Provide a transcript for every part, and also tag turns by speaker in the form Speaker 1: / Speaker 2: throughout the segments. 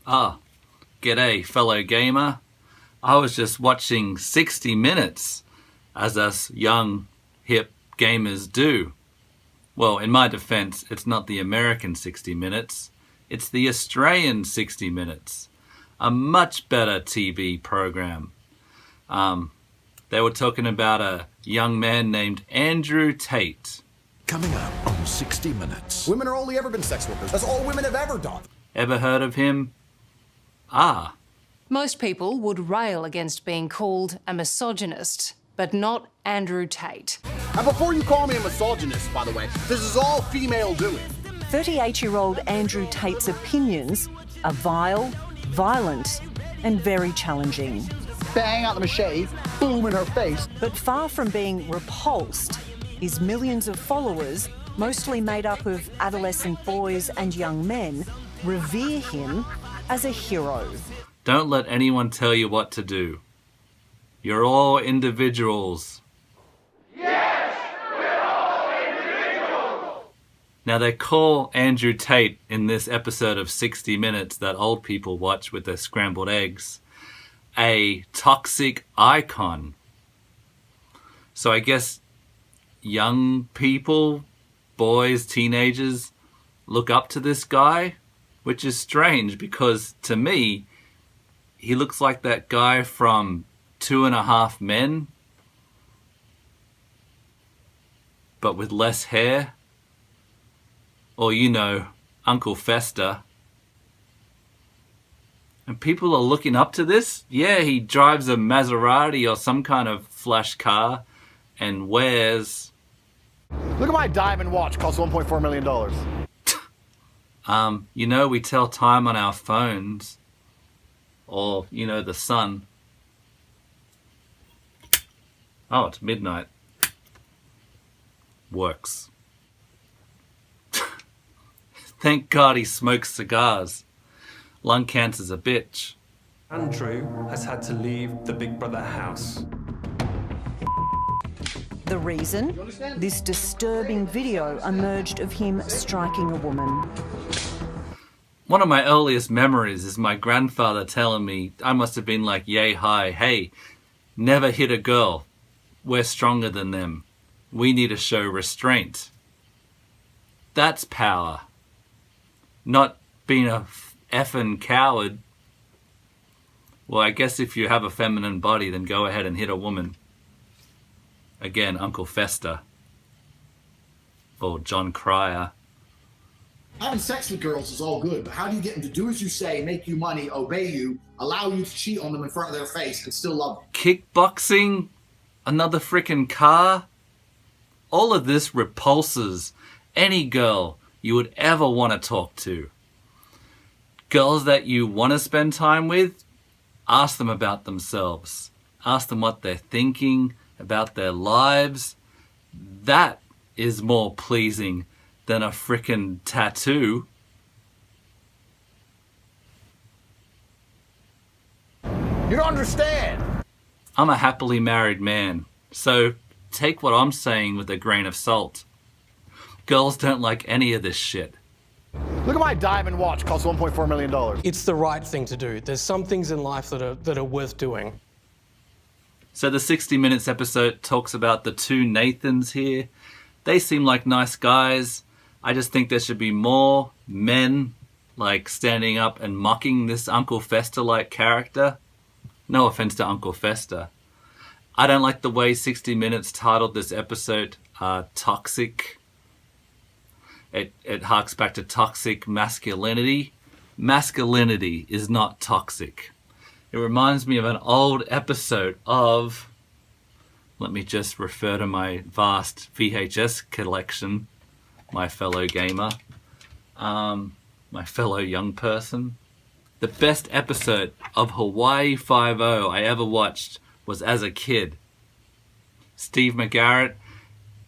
Speaker 1: Ah, g'day fellow gamer. I was just watching 60 Minutes, as us young, hip gamers do. Well, in my defense, it's not the American 60 Minutes, it's the Australian 60 Minutes. A much better TV program. They were talking about a young man named Andrew Tate.
Speaker 2: Coming up on 60 Minutes.
Speaker 3: Women are only ever been sex workers. That's all women have ever done.
Speaker 1: Ever heard of him? Ah.
Speaker 4: Most people would rail against being called a misogynist, but not Andrew Tate.
Speaker 3: And before you call me a misogynist, by the way, this is all female doing.
Speaker 5: 38-year-old Andrew Tate's opinions are vile, violent, and very challenging.
Speaker 3: Bang out the machete, boom in her face.
Speaker 5: But far from being repulsed, his millions of followers, mostly made up of adolescent boys and young men, revere him as a hero.
Speaker 1: Don't let anyone tell you what to do. You're all individuals.
Speaker 6: Yes, we're all individuals.
Speaker 1: Now they call Andrew Tate in this episode of 60 Minutes that old people watch with their scrambled eggs a toxic icon. So I guess young people, boys, teenagers, look up to this guy, which is strange because to me, he looks like that guy from 2.5 Men, but with less hair. Or, you know, Uncle Fester. And people are looking up to this? Yeah, he drives a Maserati or some kind of flash car and wears...
Speaker 3: Look at my diamond watch, costs $1.4 million.
Speaker 1: You know, we tell time on our phones. Or, you know, the sun. Oh, it's midnight. Works. Thank God he smokes cigars. Lung cancer's a bitch.
Speaker 7: Andrew has had to leave the Big Brother house.
Speaker 5: The reason? This disturbing video emerged of him striking a woman.
Speaker 1: One of my earliest memories is my grandfather telling me, I must have been like yay high, hey, never hit a girl. We're stronger than them. We need to show restraint. That's power. Not being a effing coward. Well, I guess if you have a feminine body, then go ahead and hit a woman. Again, Uncle Fester. Or John Cryer.
Speaker 8: Having sex with girls is all good, but how do you get them to do as you say, make you money, obey you, allow you to cheat on them in front of their face and still love them?
Speaker 1: Kickboxing? Another frickin' car? All of this repulses any girl you would ever want to talk to. Girls that you want to spend time with, ask them about themselves. Ask them what they're thinking about their lives. That is more pleasing than a frickin' tattoo.
Speaker 3: You don't understand.
Speaker 1: I'm a happily married man, so take what I'm saying with a grain of salt. Girls don't like any of this shit.
Speaker 3: Look at my diamond watch, costs $1.4 million.
Speaker 7: It's the right thing to do. There's some things in life that are worth doing.
Speaker 1: So the 60 Minutes episode talks about the two Nathans here. They seem like nice guys. I just think there should be more men like standing up and mocking this Uncle Fester-like character. No offense to Uncle Fester. I don't like the way 60 Minutes titled this episode Toxic. It harks back to toxic masculinity. Masculinity is not toxic. It reminds me of an old episode of... Let me just refer to my vast VHS collection, my fellow gamer, my fellow young person. The best episode of Hawaii Five-0 I ever watched was as a kid. Steve McGarrett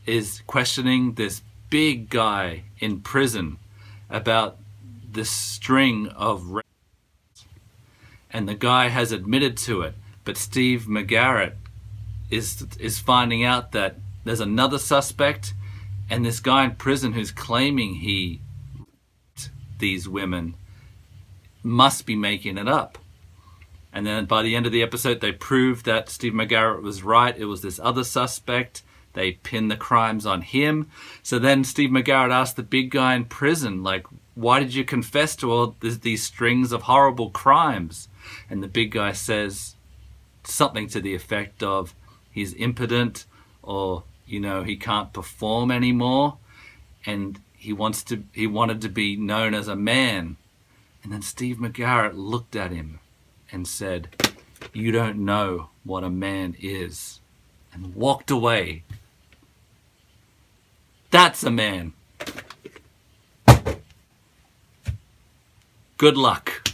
Speaker 1: is questioning this big guy in prison about this string of rapes. And the guy has admitted to it, but Steve McGarrett is finding out that there's another suspect and this guy in prison who's claiming he raped these women must be making it up. And then by the end of the episode, they proved that Steve McGarrett was right. It was this other suspect. They pinned the crimes on him. So then Steve McGarrett asked the big guy in prison, like, why did you confess to all these strings of horrible crimes? And the big guy says something to the effect of, he's impotent, or, you know, he can't perform anymore. And he wanted to be known as a man. And then Steve McGarrett looked at him and said, you don't know what a man is, and walked away. That's a man. Good luck.